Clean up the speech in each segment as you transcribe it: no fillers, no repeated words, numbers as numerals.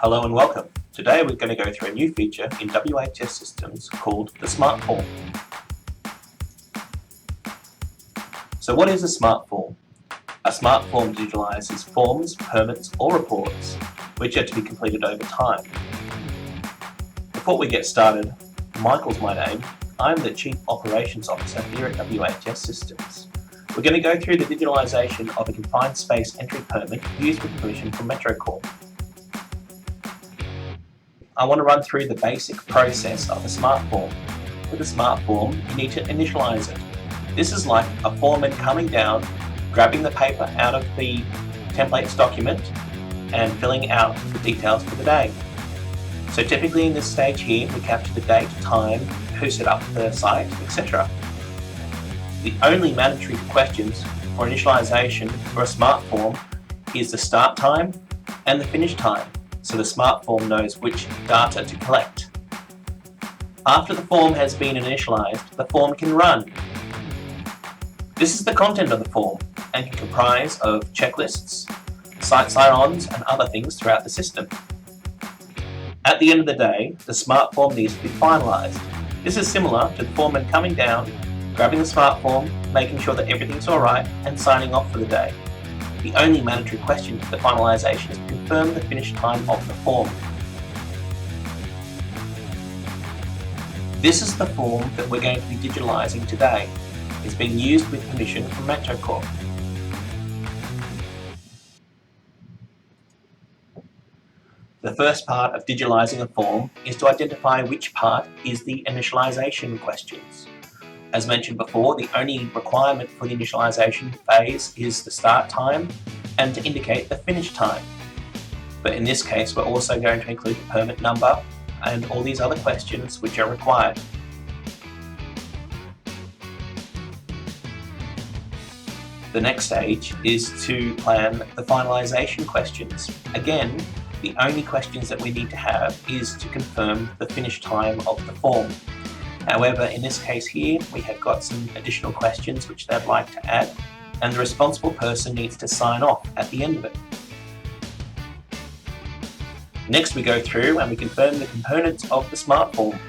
Hello and welcome. Today we're going to go through a new feature in WHS Systems called the Smartform. So what is a Smartform? A Smartform digitalises forms, permits or reports which are to be completed over time. Before we get started, Michael's my name. I'm the Chief Operations Officer here at WHS Systems. We're going to go through the digitalisation of a Confined Space Entry Permit used with permission from Metrocorp. I want to run through the basic process of a Smartform. With a Smartform, you need to initialise it. This is like a foreman coming down, grabbing the paper out of the templates document and filling out the details for the day. So typically in this stage here, we capture the date, time, who set up the site, etc. The only mandatory questions for initialisation for a Smartform is the start time and the finish time, so the Smartform knows which data to collect. After the form has been initialised, the form can run. This is the content of the form and can comprise of checklists, site sign-ons and other things throughout the system. At the end of the day, the Smartform needs to be finalised. This is similar to the foreman coming down, grabbing the Smartform, making sure that everything's alright and signing off for the day. The only mandatory question for the finalisation is to confirm the finish time of the form. This is the form that we're going to be digitalising today. It's being used with permission from Metrocorp. The first part of digitalising a form is to identify which part is the initialisation questions. As mentioned before, the only requirement for the initialisation phase is the start time and to indicate the finish time. But in this case, we're also going to include the permit number and all these other questions which are required. The next stage is to plan the finalisation questions. Again, the only questions that we need to have is to confirm the finish time of the form. However, in this case here, we have got some additional questions which they'd like to add, and the responsible person needs to sign off at the end of it. Next we go through and we confirm the components of the Smartform.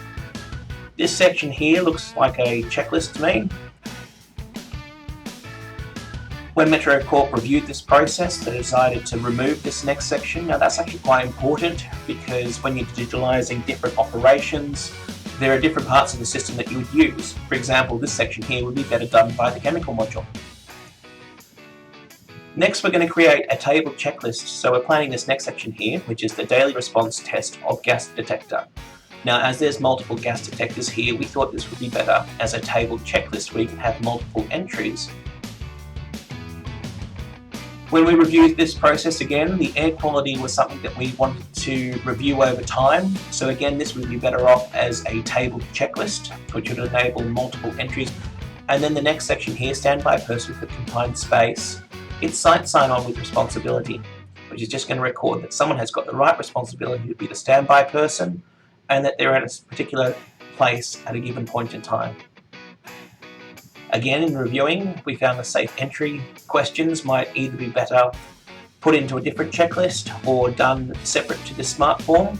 This section here looks like a checklist to me. When Metrocorp reviewed this process, they decided to remove this next section. Now that's actually quite important because when you're digitalising different operations, there are different parts of the system that you would use. For example, this section here would be better done by the chemical module. Next, we're going to create a table checklist. So we're planning this next section here, which is the daily response test of gas detector. Now, as there's multiple gas detectors here, we thought this would be better as a table checklist where you can have multiple entries. When we reviewed this process again, the air quality was something that we wanted to review over time. So again, this would be better off as a table checklist, which would enable multiple entries. And then the next section here, standby person for confined space. It's site sign-on with responsibility, which is just going to record that someone has got the right responsibility to be the standby person and that they're at a particular place at a given point in time. Again, in reviewing, we found the safe entry questions might either be better put into a different checklist or done separate to the Smartform.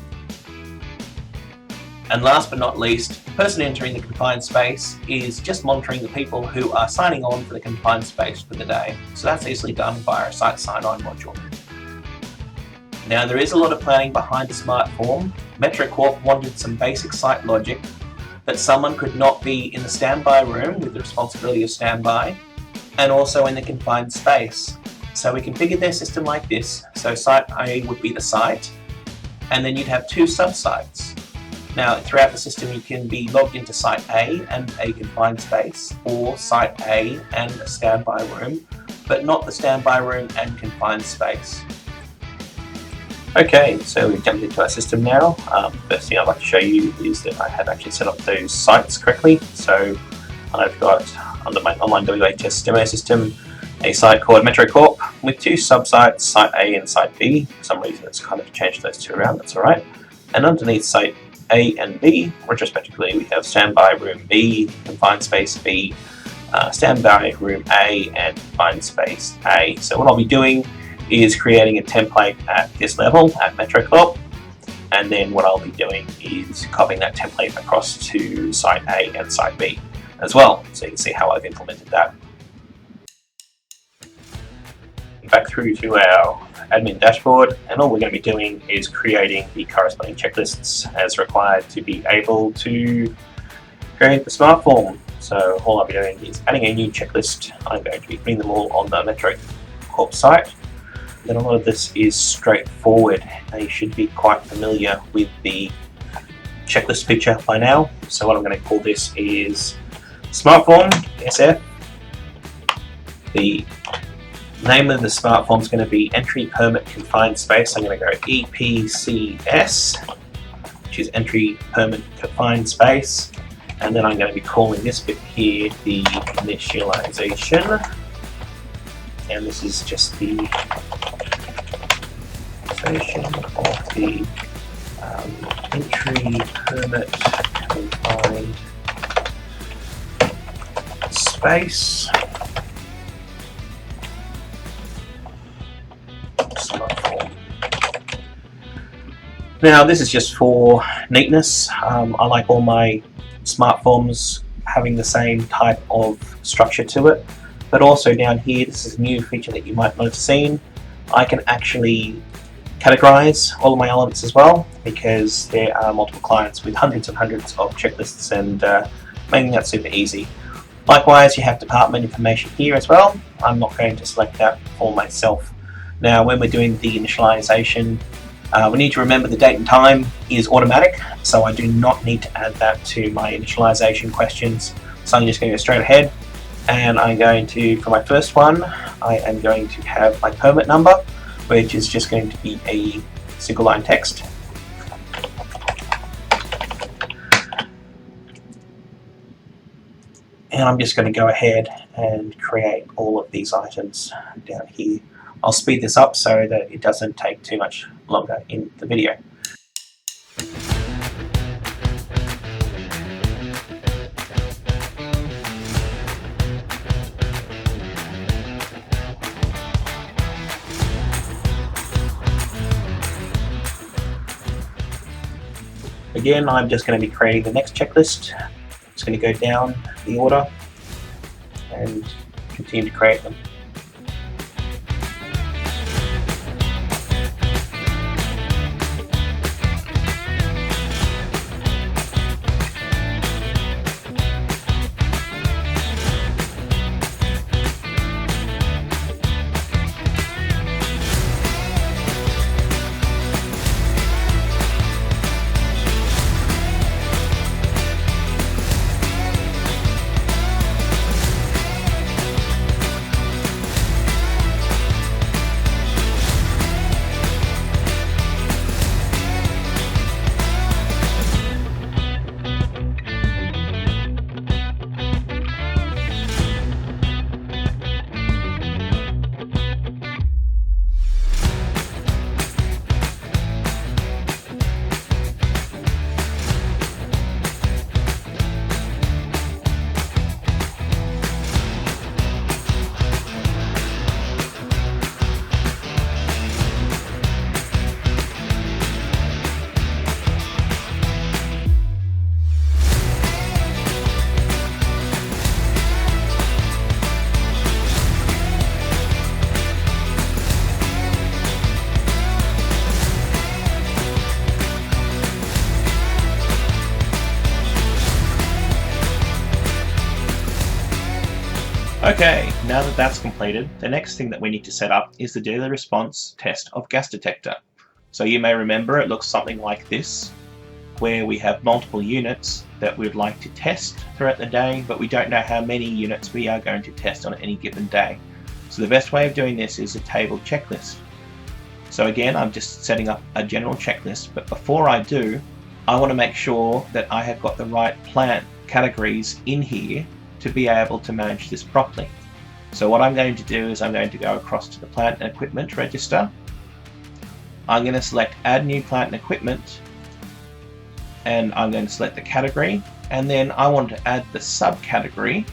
And last but not least, the person entering the confined space is just monitoring the people who are signing on for the confined space for the day. So that's easily done via a site sign-on module. Now there is a lot of planning behind the Smartform. Metrocorp wanted some basic site logic that someone could not be in the standby room with the responsibility of standby and also in the confined space. So we configured their system like this. So site A would be the site and then you'd have two sub-sites. Now throughout the system you can be logged into site A and a confined space or site A and a standby room, but not the standby room and confined space. Okay, so we've jumped into our system now. First thing I'd like to show you is that I have actually set up those sites correctly. So I've got under my Online WHS demo system a site called Metrocorp with two sub-sites, site A and site B. For some reason it's kind of changed those two around, that's alright. And underneath site A and B, retrospectively, we have standby room B, confined space B, standby room A and confined space A. So what I'll be doing is creating a template at this level at Metrocorp and then what I'll be doing is copying that template across to site A and site B as well, so you can see how I've implemented that. Back through to our admin dashboard, and all we're going to be doing is creating the corresponding checklists as required to be able to create the Smartform. So all I'll be doing is adding a new checklist. I'm going to be putting them all on the Metrocorp site. Then a lot of this is straightforward. You should be quite familiar with the checklist feature by now. So what I'm going to call this is Smartform SF. The name of the Smartform is going to be Entry Permit Confined Space. I'm going to go EPCS, which is Entry Permit Confined Space. And then I'm going to be calling this bit here the initialization. And this is just the initialization of the entry permit confined space. Smartform. Now this is just for neatness. I like all my Smartforms having the same type of structure to it, but also down here, this is a new feature that you might not have seen. I can actually categorize all of my elements as well, because there are multiple clients with hundreds and hundreds of checklists, and making that super easy. Likewise, you have department information here as well. I'm not going to select that for myself. Now when we're doing the initialization, we need to remember the date and time is automatic, so I do not need to add that to my initialization questions. So I'm just going to go straight ahead, and I'm going to, for my first one, I am going to have my permit number, which is just going to be a single line text. And I'm just going to go ahead and create all of these items down here. I'll speed this up so that it doesn't take too much longer in the video. Again, I'm just going to be creating the next checklist. It's going to go down the order and continue to create them. Okay, now that that's completed, the next thing that we need to set up is the daily response test of gas detector. So you may remember it looks something like this, where we have multiple units that we'd like to test throughout the day, but we don't know how many units we are going to test on any given day. So the best way of doing this is a table checklist. So again, I'm just setting up a general checklist, but before I do, I want to make sure that I have got the right plant categories in here to be able to manage this properly. So what I'm going to do is I'm going to go across to the plant and equipment register. I'm going to select add new plant and equipment, and I'm going to select the category, and then I want to add the subcategory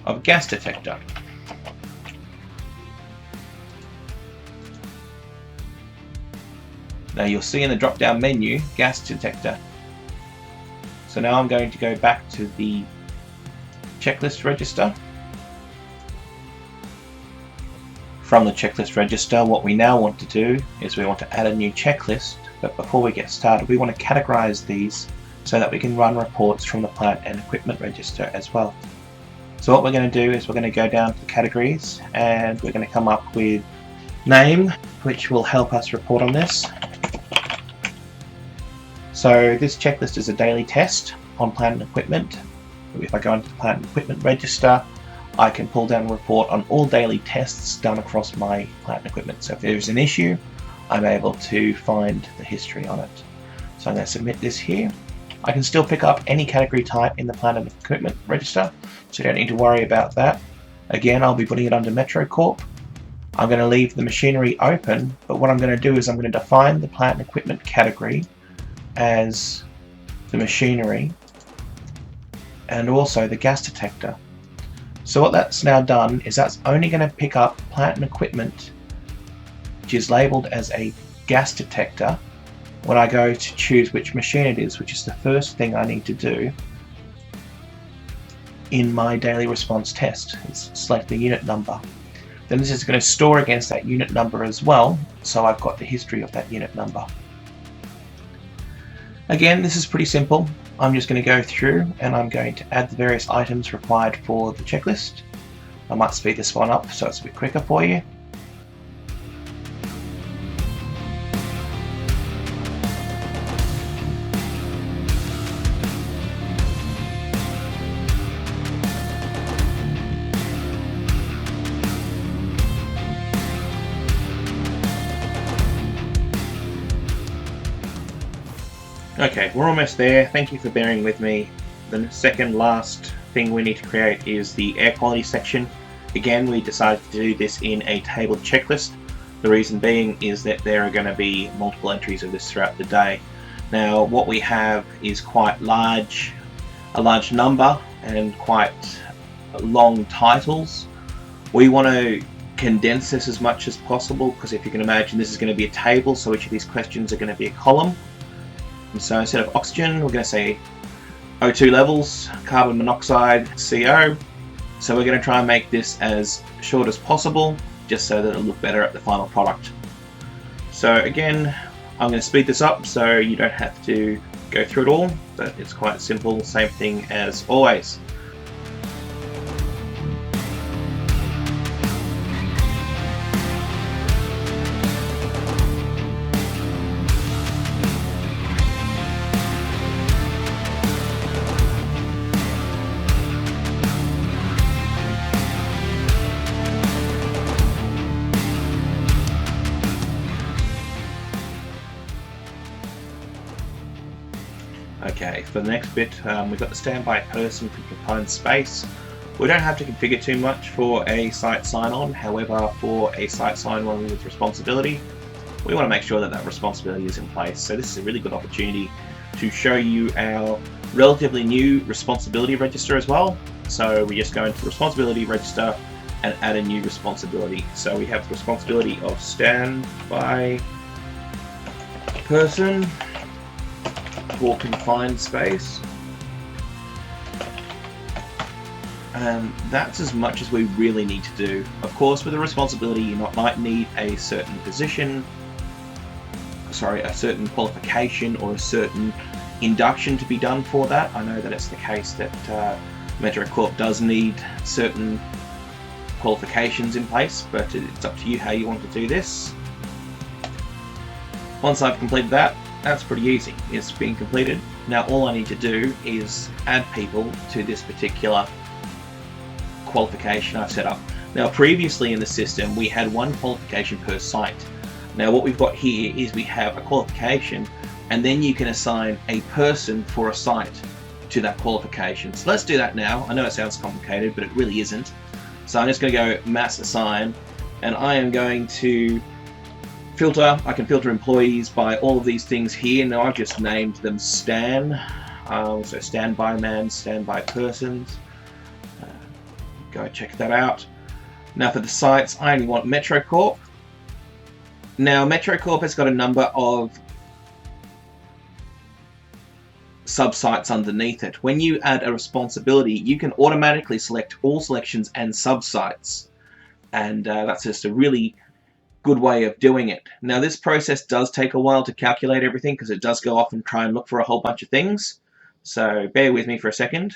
of gas detector. Now you'll see in the drop down menu gas detector. So now I'm going to go back to the checklist register. From the checklist register, what we now want to do is we want to add a new checklist, but before we get started we want to categorize these so that we can run reports from the plant and equipment register as well. So what we're going to do is we're going to go down to the categories and we're going to come up with name, which will help us report on this. So this checklist is a daily test on plant and equipment. If I go into the plant and equipment register, I can pull down a report on all daily tests done across my plant and equipment. So if there's an issue, I'm able to find the history on it. So I'm going to submit this here. I can still pick up any category type in the plant and equipment register, so you don't need to worry about that. Again, I'll be putting it under Metrocorp. I'm going to leave the machinery open, but what I'm going to do is I'm going to define the plant and equipment category as the machinery and also the gas detector. So what that's now done is that's only going to pick up plant and equipment which is labelled as a gas detector when I go to choose which machine it is, which is the first thing I need to do in my daily response test. Is select the unit number. Then this is going to store against that unit number as well, so I've got the history of that unit number. Again, this is pretty simple. I'm just going to go through and I'm going to add the various items required for the checklist. I might speed this one up so it's a bit quicker for you. Okay, we're almost there. Thank you for bearing with me. The second last thing we need to create is the air quality section. Again, we decided to do this in a tabled checklist. The reason being is that there are going to be multiple entries of this throughout the day. Now, what we have is quite large, a large number and quite long titles. We want to condense this as much as possible because if you can imagine, this is going to be a table, so each of these questions are going to be a column. And so instead of oxygen, we're going to say O2 levels, carbon monoxide, CO. So we're going to try and make this as short as possible, just so that it'll look better at the final product. So again, I'm going to speed this up so you don't have to go through it all, but it's quite simple, same thing as always. Okay, for the next bit, we've got the standby person from Confined Space. We don't have to configure too much for a site sign-on, however, for a site sign-on with responsibility, we want to make sure that that responsibility is in place. So this is a really good opportunity to show you our relatively new responsibility register as well. So we just go into the responsibility register and add a new responsibility. So we have the responsibility of standby person for confined space, and that's as much as we really need to do. Of course, with a responsibility, you might need a certain position, a certain qualification or a certain induction to be done for that. I know that it's the case that Metrocorp does need certain qualifications in place, but it's up to you how you want to do this. Once I've completed that, that's pretty easy. It's been completed. Now all I need to do is add people to this particular qualification I've set up. Now previously in the system we had one qualification per site. Now what we've got here is we have a qualification and then you can assign a person for a site to that qualification. So let's do that now. I know it sounds complicated, but it really isn't. So I'm just going to go mass assign, and I am going to filter. I can filter employees by all of these things here. Now I've just named them Stan. So standby man, standby persons. Go check that out. Now for the sites, I only want Metrocorp. Now, Metrocorp has got a number of sub-sites underneath it. When you add a responsibility, you can automatically select all selections and sub-sites. And that's just a really good way of doing it. Now, this process does take a while to calculate everything because it does go off and try and look for a whole bunch of things. So bear with me for a second.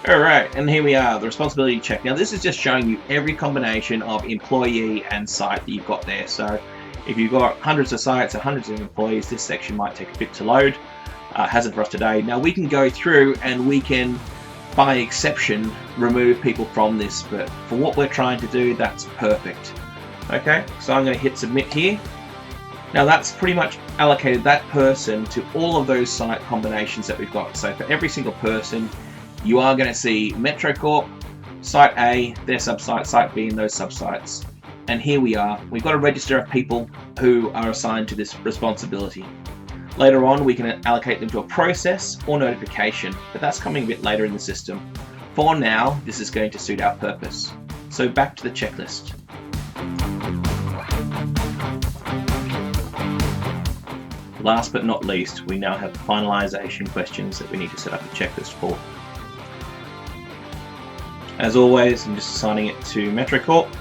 Alright, and here we are, the responsibility check. Now this is just showing you every combination of employee and site that you've got there. So if you've got hundreds of sites and hundreds of employees, this section might take a bit to load. Hasn't for us today. Now we can go through and we can, by exception, remove people from this, but for what we're trying to do, that's perfect. Okay, so I'm going to hit submit here. Now that's pretty much allocated that person to all of those site combinations that we've got. So for every single person, you are going to see Metrocorp, Site A, their subsite, Site B, and those subsites. And here we are. We've got a register of people who are assigned to this responsibility. Later on, we can allocate them to a process or notification, but that's coming a bit later in the system. For now, this is going to suit our purpose. So back to the checklist. Last but not least, we now have finalization questions that we need to set up a checklist for. As always, I'm just assigning it to Metrocorp.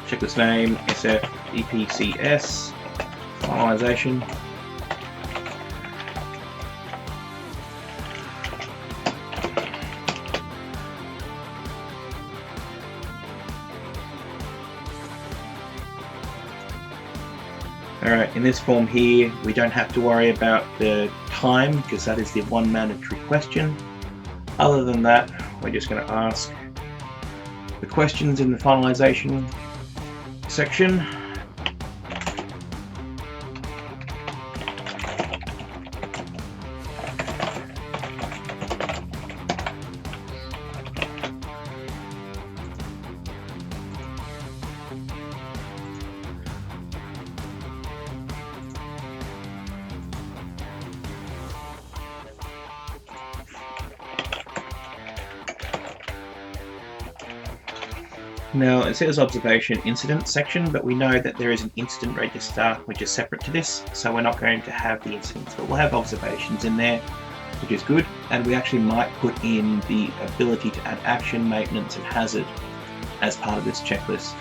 Checklist name, SF, EPCS, finalization. Alright, in this form here, we don't have to worry about the time because that is the one mandatory question. Other than that, we're just going to ask the questions in the finalization section. Now it says observation incident section, but we know that there is an incident register which is separate to this, so we're not going to have the incidents, but we'll have observations in there, which is good. And we actually might put in the ability to add action, maintenance and hazard as part of this checklist.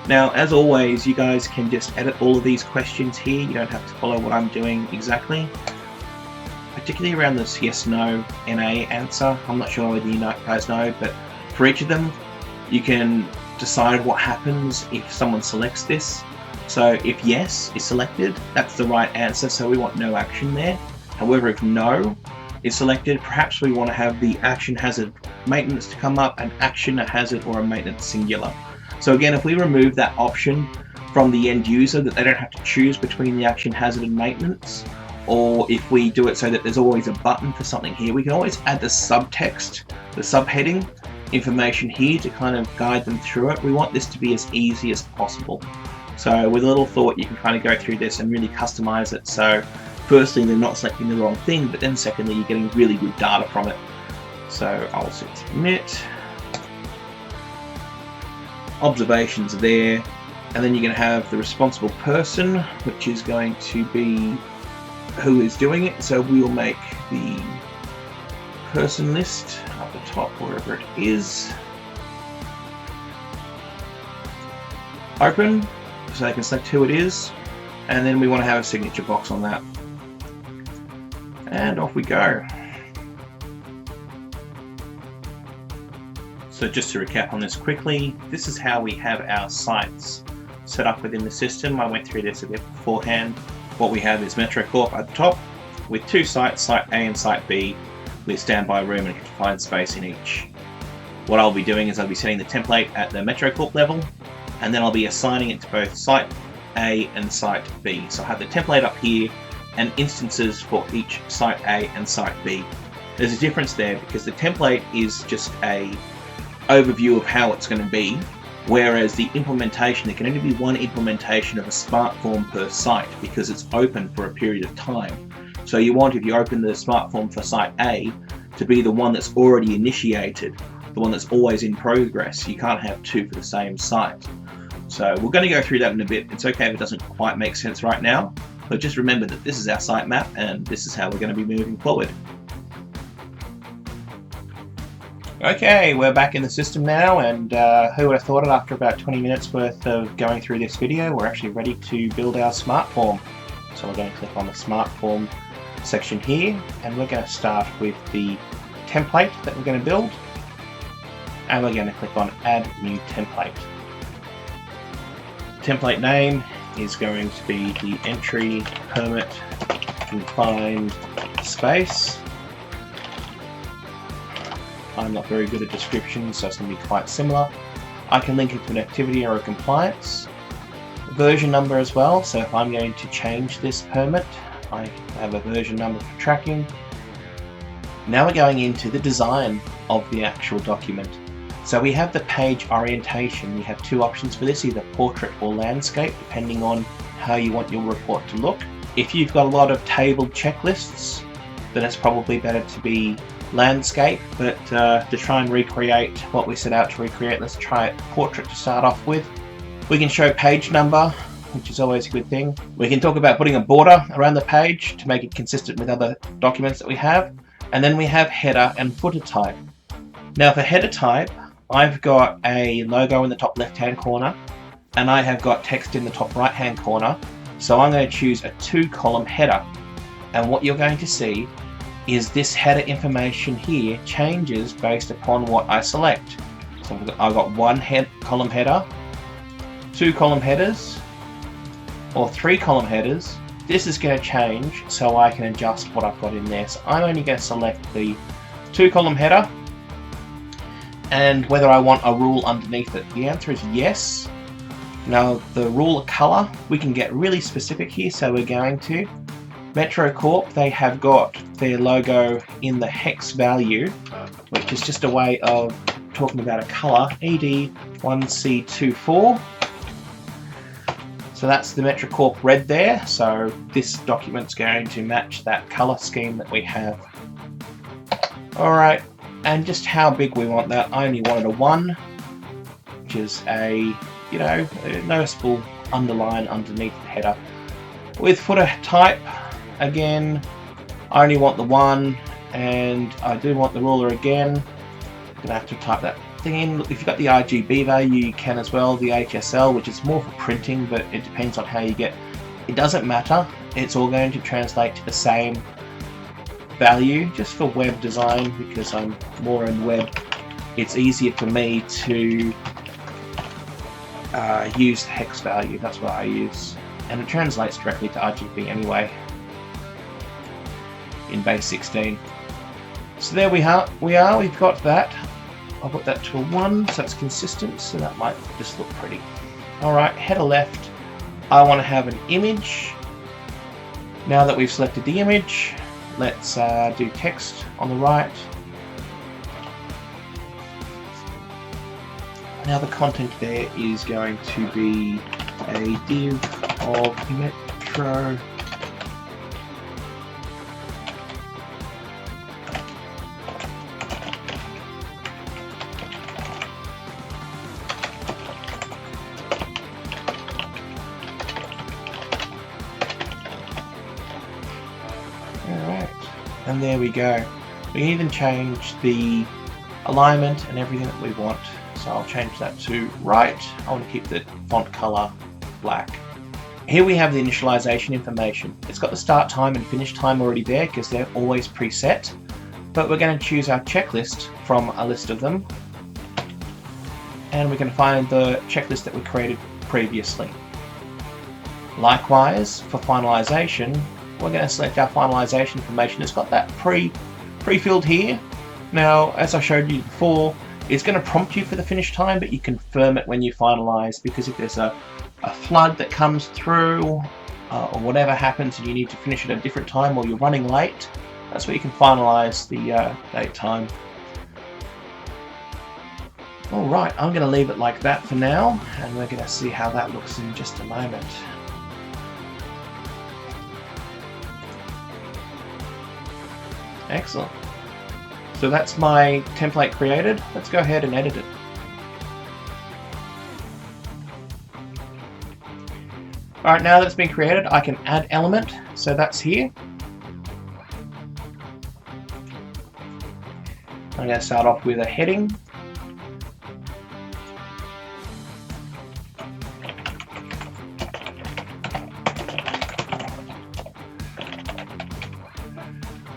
Now, as always, you guys can just edit all of these questions here. You don't have to follow what I'm doing exactly, particularly around this yes, no, NA answer. I'm not sure whether you guys know, but for each of them, you can decide what happens if someone selects this. So if yes is selected, that's the right answer, so we want no action there. However, if no is selected, perhaps we want to have the action, hazard, maintenance to come up, an action, a hazard, or a maintenance singular. So again, if we remove that option from the end user, that they don't have to choose between the action, hazard, and maintenance, or if we do it so that there's always a button for something here, we can always add the subtext, the subheading information here to kind of guide them through it. We want this to be as easy as possible. So with a little thought, you can kind of go through this and really customize it. So firstly, they're not selecting the wrong thing, but then secondly, you're getting really good data from it. So I'll submit. Observations there, and then you're going to have the responsible person, which is going to be who is doing it. So we'll make the person list up the top, wherever it is, open, so they can select who it is, and then we want to have a signature box on that. And off we go. So just to recap on this quickly, this is how we have our sites set up within the system. I went through this a bit beforehand. What we have is Metrocorp at the top with two sites, Site A and Site B, with standby room and confined space in each. What I'll be doing is I'll be setting the template at the Metrocorp level, and then I'll be assigning it to both Site A and Site B. So I have the template up here and instances for each Site A and Site B. There's a difference there because the template is just a overview of how it's going to be, whereas the implementation, there can only be one implementation of a Smartform per site because it's open for a period of time. So you want, if you open the Smartform for Site A, to be the one that's already initiated, the one that's always in progress. You can't have two for the same site. So we're going to go through that in a bit. It's okay if it doesn't quite make sense right now, but just remember that this is our sitemap and this is how we're going to be moving forward. Okay, we're back in the system now, and who would have thought it, after about 20 minutes worth of going through this video, we're actually ready to build our Smartform. So we're going to click on the Smartform section here, and we're going to start with the template that we're going to build, and we're going to click on Add New Template. Template name is going to be the Entry Permit Confined Space. I'm not very good at descriptions, so it's going to be quite similar. I can link it to an activity or a compliance. Version number as well, so if I'm going to change this permit, I have a version number for tracking. Now we're going into the design of the actual document. So we have the page orientation. We have two options for this, either portrait or landscape, depending on how you want your report to look. If you've got a lot of tabled checklists, then it's probably better to be landscape, but to try and recreate what we set out to recreate, let's try it portrait to start off with. We can show page number, which is always a good thing. We can talk about putting a border around the page to make it consistent with other documents that we have. And then we have header and footer type. Now for header type, I've got a logo in the top left hand corner and I have got text in the top right hand corner. So I'm going to choose a 2-column header. And what you're going to see is this header information here changes based upon what I select. So I've got 1-column header, 2-column headers, or 3-column headers. This is going to change so I can adjust what I've got in there. So I'm only going to select the 2-column header and whether I want a rule underneath it. The answer is yes. Now the rule of color, we can get really specific here, so we're going to Metrocorp. They have got their logo in the hex value, which is just a way of talking about a color, ED1C24. So that's the Metrocorp red there, so this document's going to match that color scheme that we have. Alright, and just how big we want that. I only wanted a 1, which is a noticeable underline underneath the header. With footer type, again, I only want the 1, and I do want the ruler again. I'm gonna have to type that thing in. If you've got the RGB value, you can as well. The HSL, which is more for printing, but it depends on how you get. It doesn't matter. It's all going to translate to the same value, just for web design, because I'm more in web. It's easier for me to use the hex value. That's what I use, and it translates directly to RGB anyway in base 16. So there we are, we've got that. I'll put that to a 1 so it's consistent, so that might just look pretty. Alright, header left, I want to have an image. Now that we've selected the image, let's do text on the right. Now the content there is going to be a div of Metro. And there we go. We can even change the alignment and everything that we want. So I'll change that to right. I want to keep the font color black. Here we have the initialization information. It's got the start time and finish time already there because they're always preset. But we're going to choose our checklist from a list of them. And we're going to find the checklist that we created previously. Likewise, for finalization, we're going to select our finalization information. It's got that pre-filled here. Now, as I showed you before, it's going to prompt you for the finish time, but you confirm it when you finalize, because if there's a flood that comes through or whatever happens and you need to finish at a different time or you're running late, that's where you can finalize the date time. Alright, I'm going to leave it like that for now, and we're going to see how that looks in just a moment. Excellent. So that's my template created. Let's go ahead and edit it. Alright, now that's been created, I can add element, so that's here. I'm going to start off with a heading.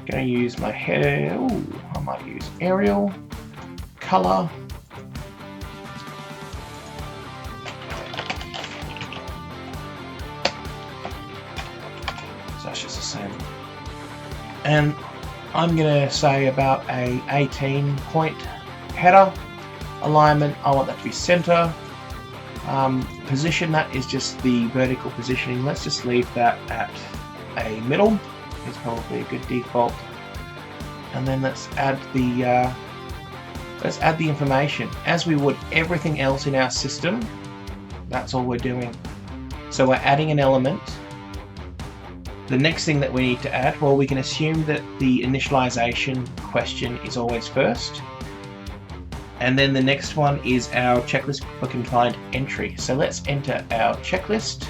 Going to use my header. Ooh, I might use Arial, color. So that's just the same. And I'm going to say about a 18-point header. Alignment, I want that to be center. Position, that is just the vertical positioning. Let's just leave that at a middle. It's probably a good default. And then let's add the information as we would everything else in our system. That's all we're doing. So we're adding an element. The next thing that we need to add, well, we can assume that the initialization question is always first. And then the next one is our checklist for confined entry. So let's enter our checklist.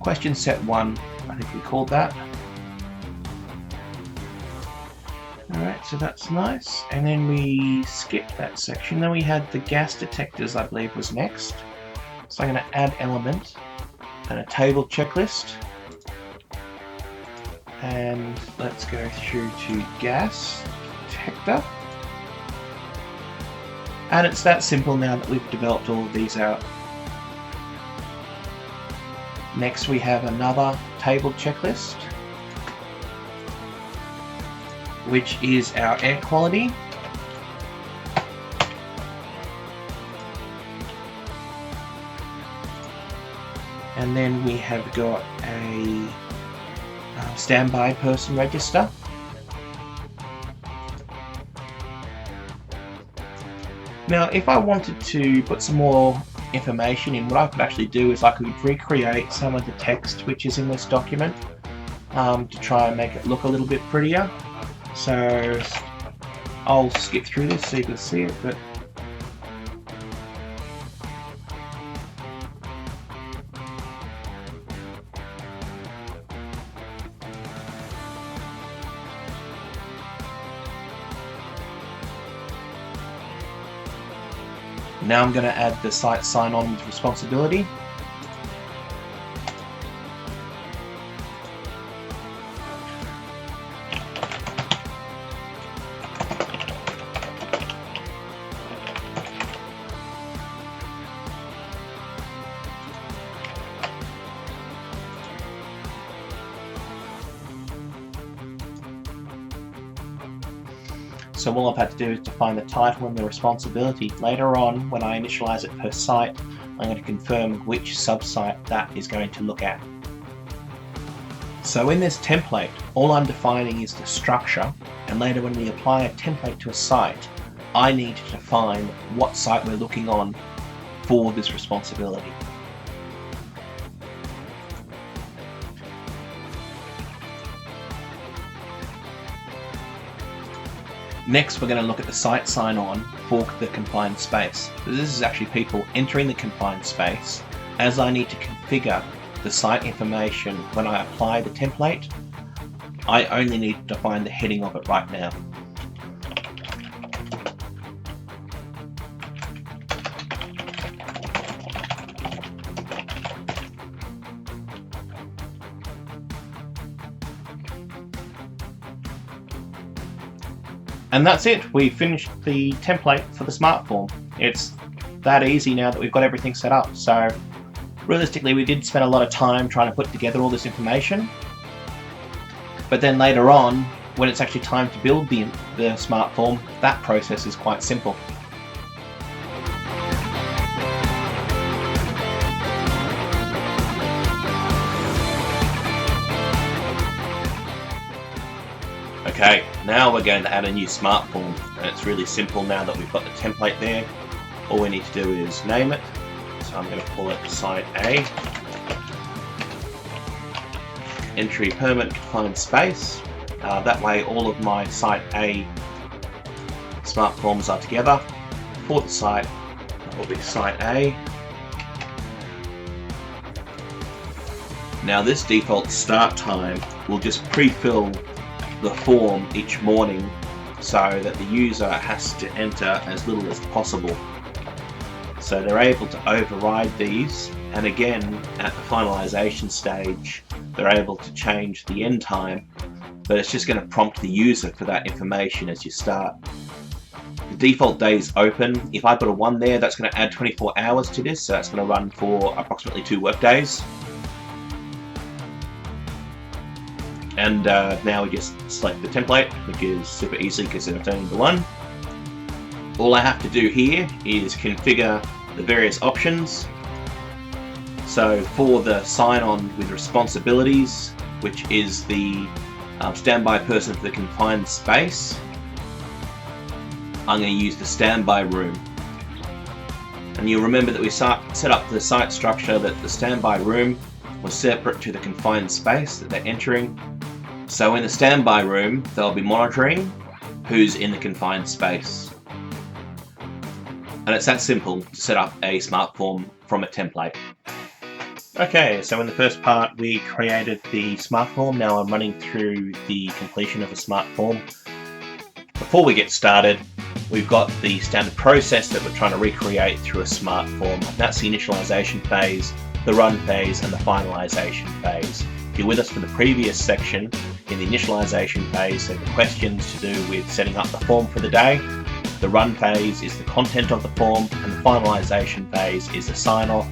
Question set 1, I think we called that. Alright, so that's nice. And then we skipped that section. Then we had the gas detectors, I believe, was next. So I'm going to add element and a table checklist. And let's go through to gas detector. And it's that simple now that we've developed all of these out. Next we have another table checklist, which is our air quality. And then we have got a standby person register. Now if I wanted to put some more information in, what I could actually do is I could recreate some of the text which is in this document to try and make it look a little bit prettier. So I'll skip through this so you can see it, but now I'm going to add the site sign-on with responsibility. So all I've had to do is define the title and the responsibility. Later on, when I initialize it per site, I'm going to confirm which sub-site that is going to look at. So in this template, all I'm defining is the structure, and later when we apply a template to a site, I need to define what site we're looking on for this responsibility. Next, we're going to look at the site sign-on for the confined space. So this is actually people entering the confined space. As I need to configure the site information when I apply the template, I only need to define the heading of it right now. And that's it, we finished the template for the Smartform. It's that easy now that we've got everything set up. So realistically, we did spend a lot of time trying to put together all this information. But then later on, when it's actually time to build the Smartform, that process is quite simple. Okay, now we're going to add a new Smartform, and it's really simple now that we've got the template there. All we need to do is name it. So I'm going to call it Site A. Entry Permit Confined Space. That way all of my Site A Smartforms are together for the site, will be Site A. Now this default start time will just pre-fill the form each morning so that the user has to enter as little as possible. So they're able to override these, and again at the finalization stage they're able to change the end time, but it's just going to prompt the user for that information as you start. The default day is open. If I put a 1 there, that's going to add 24 hours to this, so that's going to run for approximately 2 work days. And now we just select the template, which is super easy because it's only the one. All I have to do here is configure the various options. So for the sign-on with responsibilities, which is the standby person for the confined space, I'm going to use the standby room. And you'll remember that we set up the site structure that the standby room was separate to the confined space that they're entering. So in the standby room, they'll be monitoring who's in the confined space. And it's that simple to set up a Smartform from a template. Okay, so in the first part we created the Smartform. Now I'm running through the completion of a Smartform. Before we get started, we've got the standard process that we're trying to recreate through a Smartform. That's the initialization phase, the run phase, and the finalization phase. If you're with us for the previous section, in the initialization phase, there are questions to do with setting up the form for the day. The run phase is the content of the form, and the finalization phase is the sign-off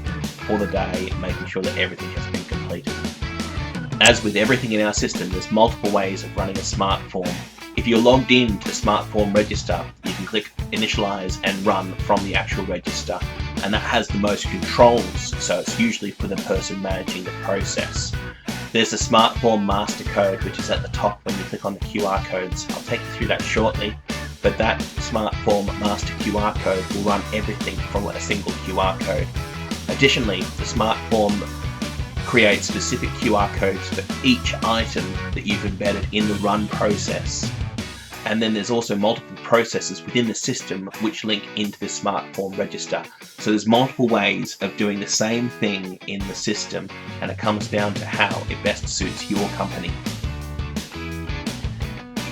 for the day, making sure that everything has been completed. As with everything in our system, there's multiple ways of running a Smartform. If you're logged in to the Smartform register, you can click Initialize and Run from the actual register, and that has the most controls, so it's usually for the person managing the process. There's the Smartform master code, which is at the top when you click on the QR codes. I'll take you through that shortly, but that Smartform master QR code will run everything from a single QR code. Additionally, the Smartform creates specific QR codes for each item that you've embedded in the run process. And then there's also multiple processes within the system which link into the Smartform register. So there's multiple ways of doing the same thing in the system, and it comes down to how it best suits your company.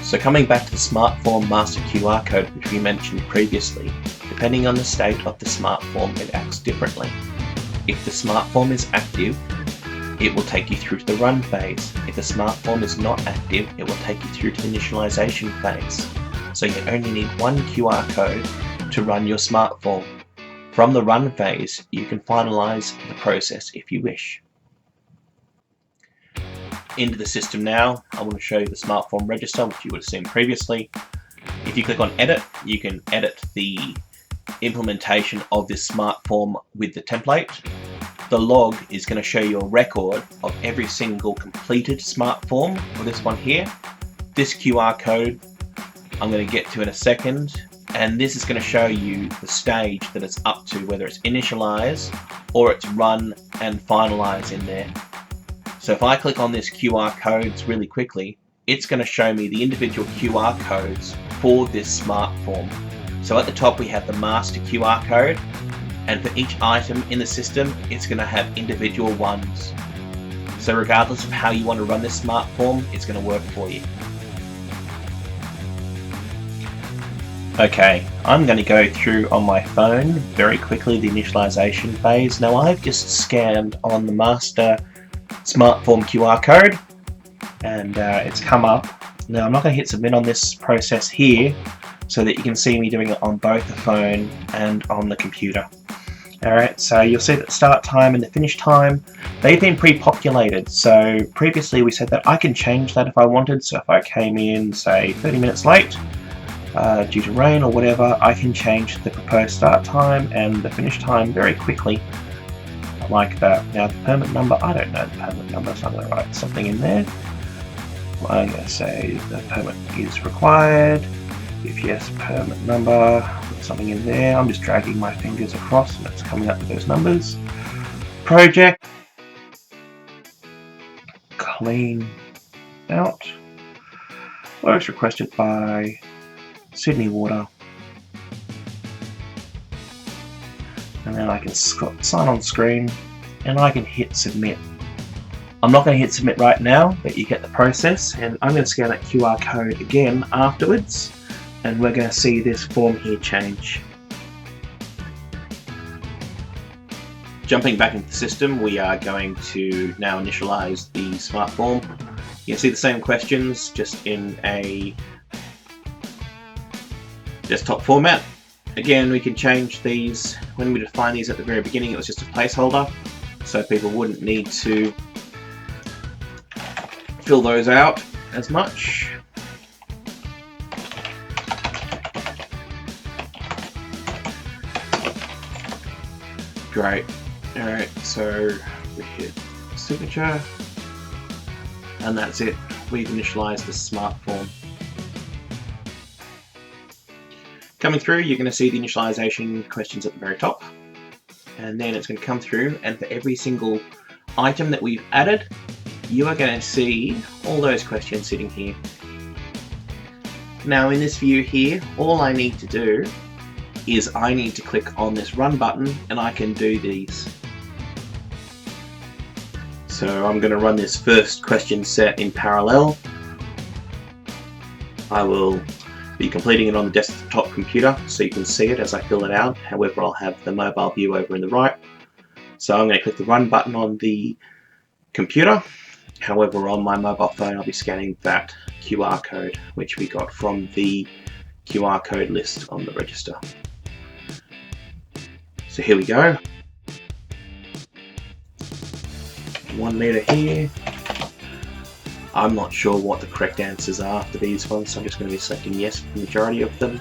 So coming back to the Smartform master QR code, which we mentioned previously, depending on the state of the Smartform, it acts differently. If the Smartform is active, it will take you through to the run phase. If the Smartform is not active, it will take you through to the initialization phase. So you only need one QR code to run your Smartform. From the run phase, you can finalize the process if you wish. Into the system now, I want to show you the Smartform register, which you would have seen previously. If you click on Edit, you can edit the implementation of this Smartform with the template. The log is going to show you a record of every single completed Smartform, or this one here. This QR code I'm going to get to in a second, and this is going to show you the stage that it's up to, whether it's initialize or it's run and finalize in there. So if I click on this QR codes really quickly, it's going to show me the individual QR codes for this Smartform. So at the top we have the master QR code, and for each item in the system, it's going to have individual ones. So regardless of how you want to run this Smartform, it's going to work for you. Okay, I'm going to go through on my phone very quickly the initialization phase. Now I've just scanned on the master Smartform QR code, and it's come up. Now I'm not going to hit submit on this process here, so that you can see me doing it on both the phone and on the computer. Alright, so you'll see that the start time and the finish time, they've been pre-populated. So previously we said that I can change that if I wanted. So if I came in, say, 30 minutes late due to rain or whatever, I can change the proposed start time and the finish time very quickly, like that. Now the permit number, I don't know the permit number, so I'm going to write something in there. I'm going to say the permit is required. If yes, permit number, put something in there. I'm just dragging my fingers across and it's coming up with those numbers. Project, clean out, works requested by Sydney Water. and then I can sign on screen and I can hit submit. I'm not going to hit submit right now, but you get the process, and I'm going to scan that QR code again afterwards, and we're going to see this form here change. Jumping back into the system, we are going to now initialize the Smartform. You can see the same questions, just in a desktop format. Again, we can change these. When we define these at the very beginning, it was just a placeholder, so people wouldn't need to fill those out as much. Great. Alright, so we hit signature, and that's it. We've initialized the Smartform. Coming through, you're going to see the initialization questions at the very top, and then it's going to come through, and for every single item that we've added, you are going to see all those questions sitting here. Now in this view here, all I need to do is I need to click on this run button and I can do these. So I'm going to run this first question set in parallel. I will be completing it on the desktop computer so you can see it as I fill it out. However, I'll have the mobile view over in the right. So I'm going to click the run button on the computer. However, on my mobile phone, I'll be scanning that QR code, which we got from the QR code list on the register. So here we go. 1 meter here. I'm not sure what the correct answers are for these ones, so I'm just going to be selecting yes for the majority of them.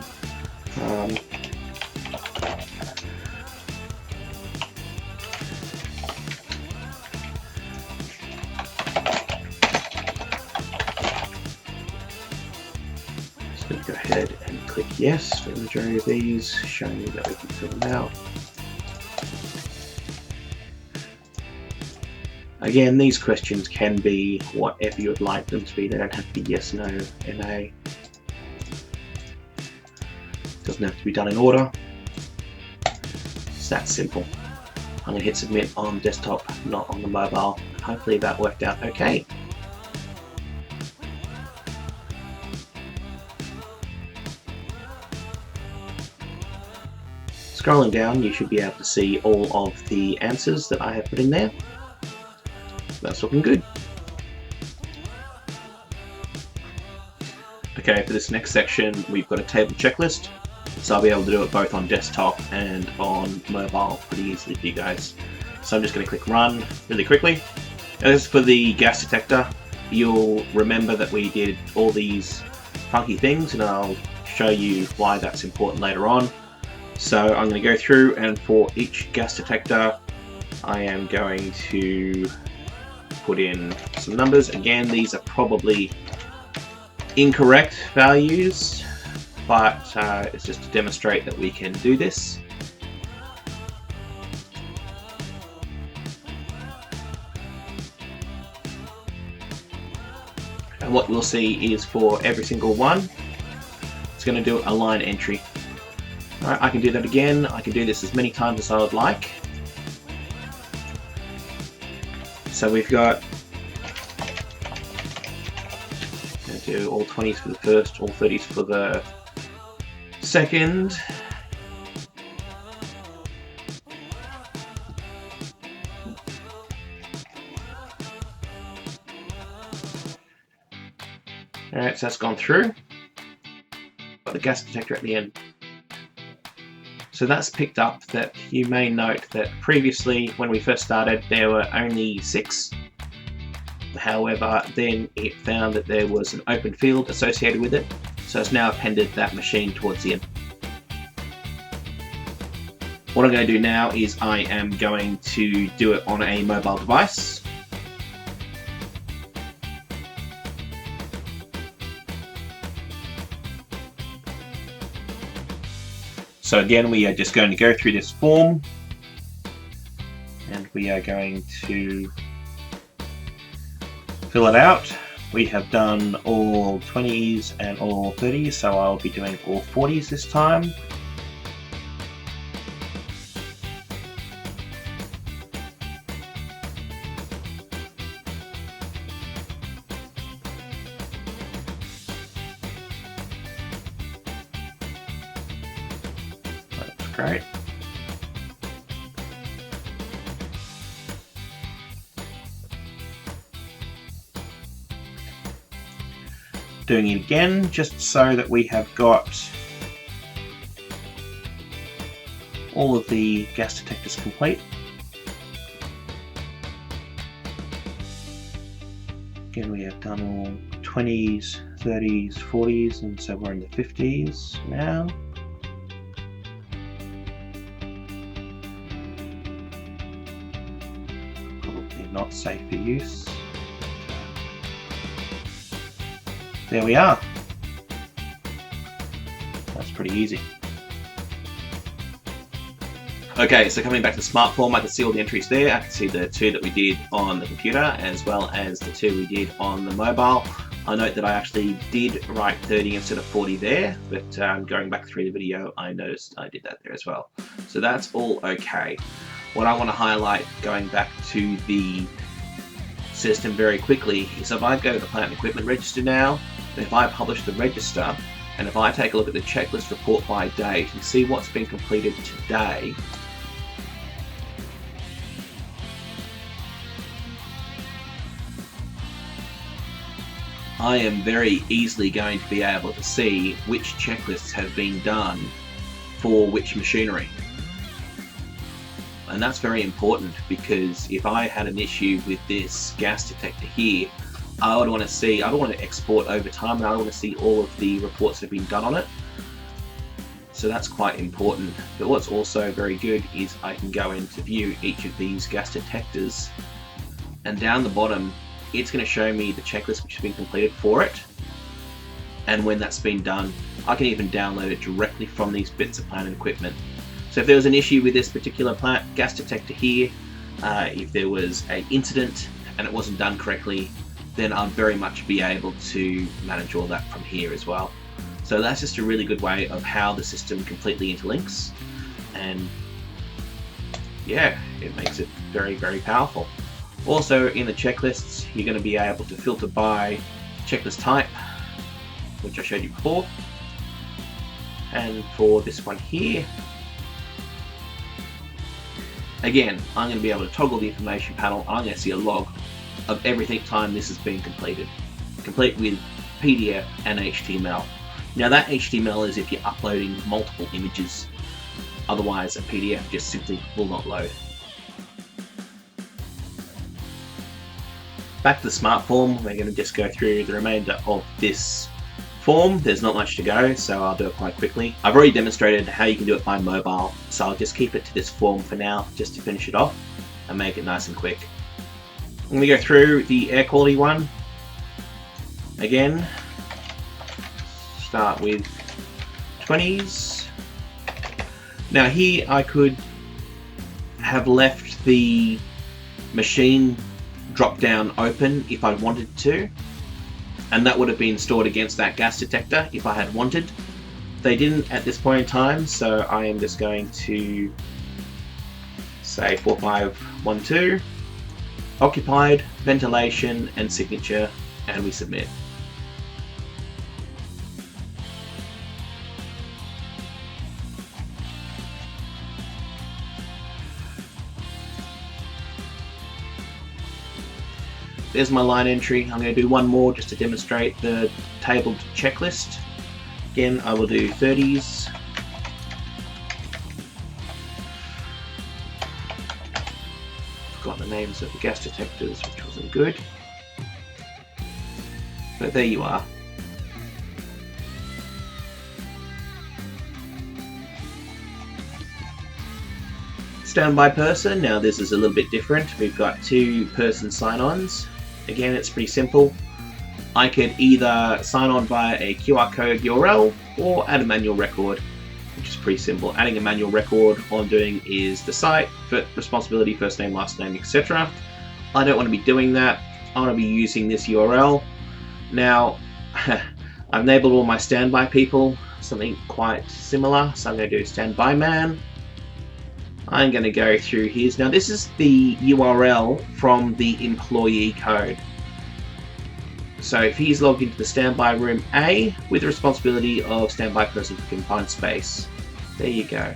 Go ahead and click yes for the majority of these, showing you that we can fill them out. Again, these questions can be whatever you would like them to be. They don't have to be yes, no, NA. Doesn't have to be done in order. It's that simple. I'm going to hit submit on desktop, not on the mobile. Hopefully that worked out okay. Scrolling down, you should be able to see all of the answers that I have put in there. That's looking good. Okay, for this next section, we've got a table checklist, so I'll be able to do it both on desktop and on mobile pretty easily for you guys. So I'm just going to click run really quickly. As for the gas detector, you'll remember that we did all these funky things, and I'll show you why that's important later on. So I'm going to go through, and for each gas detector I am going to put in some numbers. Again, these are probably incorrect values, but it's just to demonstrate that we can do this. And what we'll see is for every single one, it's going to do a line entry. Alright, I can do that again. I can do this as many times as I would like. So we've got, going to do all 20s for the first, all 30s for the second. Alright, so that's gone through. Got the gas detector at the end. So that's picked up that you may note that previously when we first started there were only 6. However, then it found that there was an open field associated with it, so it's now appended that machine towards the end. What I'm going to do now is I am going to do it on a mobile device. So again, we are just going to go through this form, and we are going to fill it out. We have done all 20s and all 30s, so I'll be doing all 40s this time. Great. Doing it again, just so that we have got all of the gas detectors complete. Again, we have done all 20s, 30s, 40s, and so we're in the 50s now. Probably not safe for use. There we are. That's pretty easy. Okay, so coming back to Smartform, I can see all the entries there. I can see the 2 that we did on the computer as well as the 2 we did on the mobile. I note that I actually did write 30 instead of 40 there, but going back through the video, I noticed I did that there as well. So that's all okay. What I want to highlight, going back to the system very quickly, is if I go to the plant and equipment register now, and if I publish the register, and if I take a look at the checklist report by date and see what's been completed today, I am very easily going to be able to see which checklists have been done for which machinery. And that's very important, because if I had an issue with this gas detector here, I would want to see, I don't want to export over time, and I want to see all of the reports that have been done on it. So that's quite important. But what's also very good is I can go in to view each of these gas detectors, and down the bottom it's going to show me the checklist which has been completed for it, and when that's been done. I can even download it directly from these bits of plant and equipment. So if there was an issue with this particular plant gas detector here, if there was an incident and it wasn't done correctly, then I'd very much be able to manage all that from here as well. So that's just a really good way of how the system completely interlinks, and yeah, it makes it very, very powerful. Also in the checklists, you're going to be able to filter by checklist type, which I showed you before. And for this one here, again, I'm going to be able to toggle the information panel. I'm going to see a log of everything time this has been completed, complete with PDF and HTML. Now that HTML is if you're uploading multiple images, otherwise a PDF just simply will not load. Back to the Smartform, we're going to just go through the remainder of this form. There's not much to go, so I'll do it quite quickly. I've already demonstrated how you can do it by mobile, so I'll just keep it to this form for now, just to finish it off and make it nice and quick. I'm going to go through the air quality one. Again, start with 20s. Now here I could have left the machine drop down open if I wanted to, and that would have been stored against that gas detector if I had wanted. They didn't at this point in time, so I am just going to say 4512, occupied, ventilation and signature, and we submit. There's my line entry. I'm going to do one more just to demonstrate the tabled checklist. Again, I will do 30s. Forgot the names of the gas detectors, which wasn't good. But there you are. Standby person. Now this is a little bit different. We've got 2-person sign-ons. Again, it's pretty simple. I could either sign on via a QR code URL or add a manual record, which is pretty simple. Adding a manual record, all I'm doing is the site, responsibility, first name, last name, etc. I don't want to be doing that. I want to be using this URL. Now, I've enabled all my standby people, something quite similar. So I'm going to do standby man. I'm going to go through his. Now this is the URL from the employee code. So if he's logged into the standby room A with the responsibility of standby person for confined space, there you go.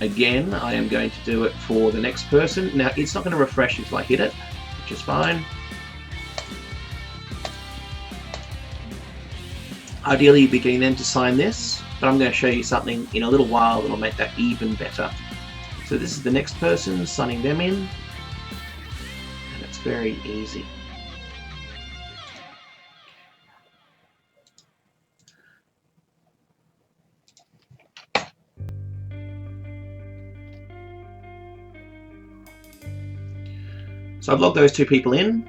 Again, I am going to do it for the next person. Now, it's not going to refresh until I hit it, which is fine. Ideally, you'd be getting them to sign this, but I'm going to show you something in a little while that will make that even better. So this is the next person, signing them in, and it's very easy. So I've logged those two people in,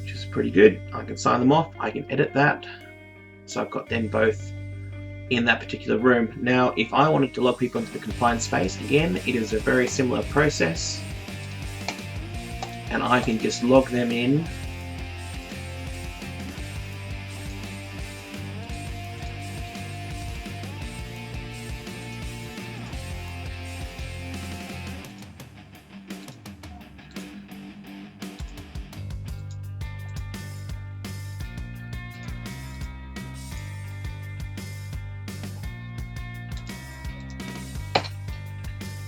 which is pretty good. I can sign them off, I can edit that. So I've got them both in that particular room. Now, if I wanted to log people into the confined space, again, it is a very similar process. And I can just log them in.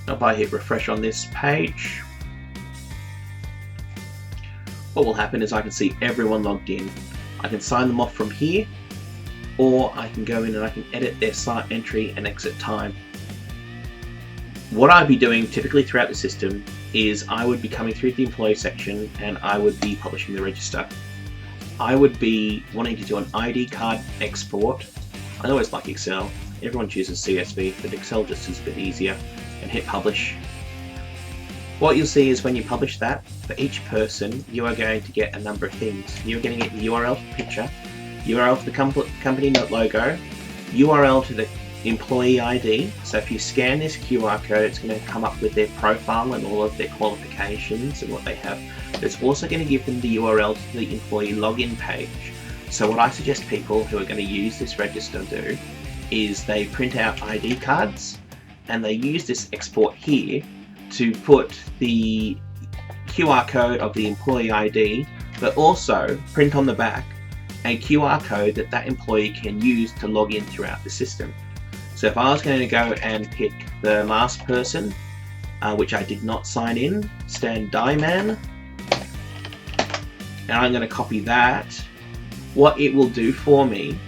If I hit refresh on this page, what will happen is I can see everyone logged in. I can sign them off from here, or I can go in and I can edit their site entry and exit time. What I'd be doing typically throughout the system is I would be coming through the employee section and I would be publishing the register. I would be wanting to do an ID card export. I always like Excel. Everyone chooses CSV, but Excel just is a bit easier. And hit publish. What you'll see is when you publish that, for each person, you are going to get a number of things. You're going to get the URL to the picture, URL to the company note logo, URL to the employee ID. So if you scan this QR code, it's going to come up with their profile and all of their qualifications and what they have. But it's also going to give them the URL to the employee login page. So what I suggest people who are going to use this register do is they print out ID cards, and they use this export here to put the QR code of the employee ID, but also print on the back a QR code that that employee can use to log in throughout the system. So if I was going to go and pick the last person, which I did not sign in, Stan Dieman, and I'm going to copy that, what it will do for me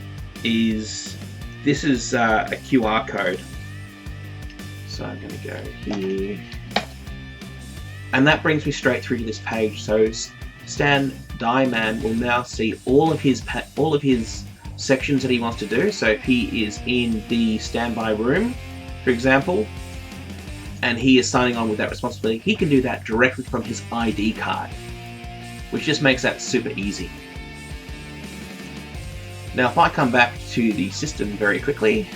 is, this is a QR code. So I'm going to go here, and that brings me straight through to this page. So Stan Dieman will now see all of his sections that he wants to do. So if he is in the standby room, for example, and he is signing on with that responsibility, he can do that directly from his ID card, which just makes that super easy. Now if I come back to the system very quickly,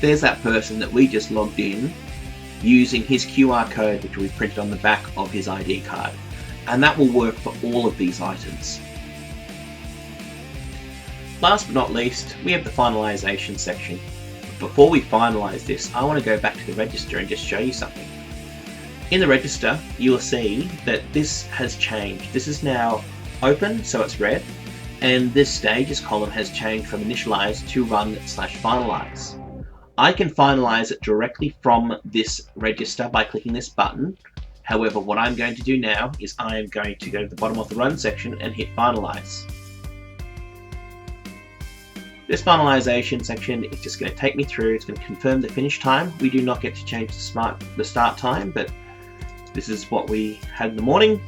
there's that person that we just logged in using his QR code, which we printed on the back of his ID card. And that will work for all of these items. Last but not least, we have the finalization section. Before we finalize this, I want to go back to the register and just show you something. In the register, you will see that this has changed. This is now open, so it's red, and this stages column has changed from initialize to run/finalize. I can finalize it directly from this register by clicking this button. However, what I'm going to do now is I am going to go to the bottom of the run section and hit finalize. This finalization section is just going to take me through. It's going to confirm the finish time. We do not get to change the start time, but this is what we had in the morning.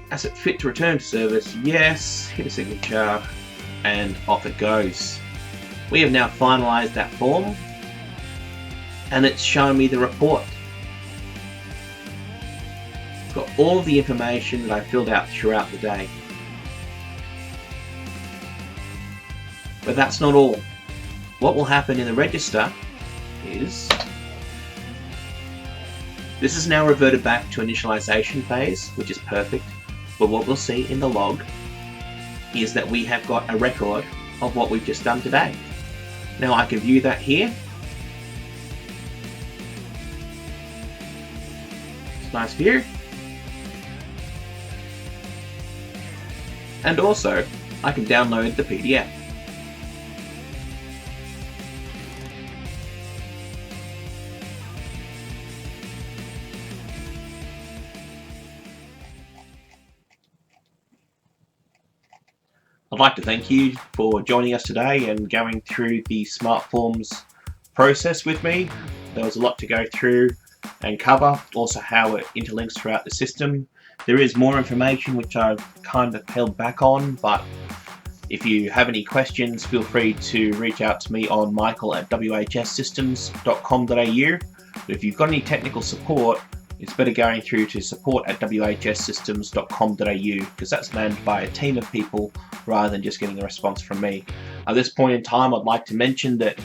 Asset fit to return to service, yes, hit a signature, and off it goes. We have now finalized that form, and it's shown me the report. It's got all of the information that I filled out throughout the day. But that's not all. What will happen in the register is this is now reverted back to initialization phase, which is perfect. But what we'll see in the log is that we have got a record of what we've just done today. Now I can view that here. It's a nice view. And also, I can download the PDF. like to thank you for joining us today and going through the SmartForms process with me. There was a lot to go through and cover, also how it interlinks throughout the system. There is more information which I've kind of held back on, but if you have any questions, feel free to reach out to me on michael@whssystems.com.au. But if you've got any technical support, it's better going through to support@whssystems.com.au, because that's manned by a team of people rather than just getting a response from me. At this point in time, I'd like to mention that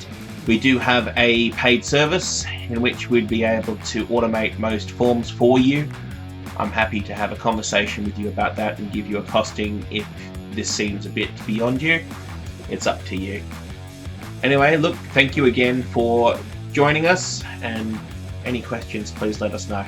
we do have a paid service in which we'd be able to automate most forms for you. I'm happy to have a conversation with you about that and give you a costing if this seems a bit beyond you. It's up to you. Anyway, look, thank you again for joining us, and any questions, please let us know.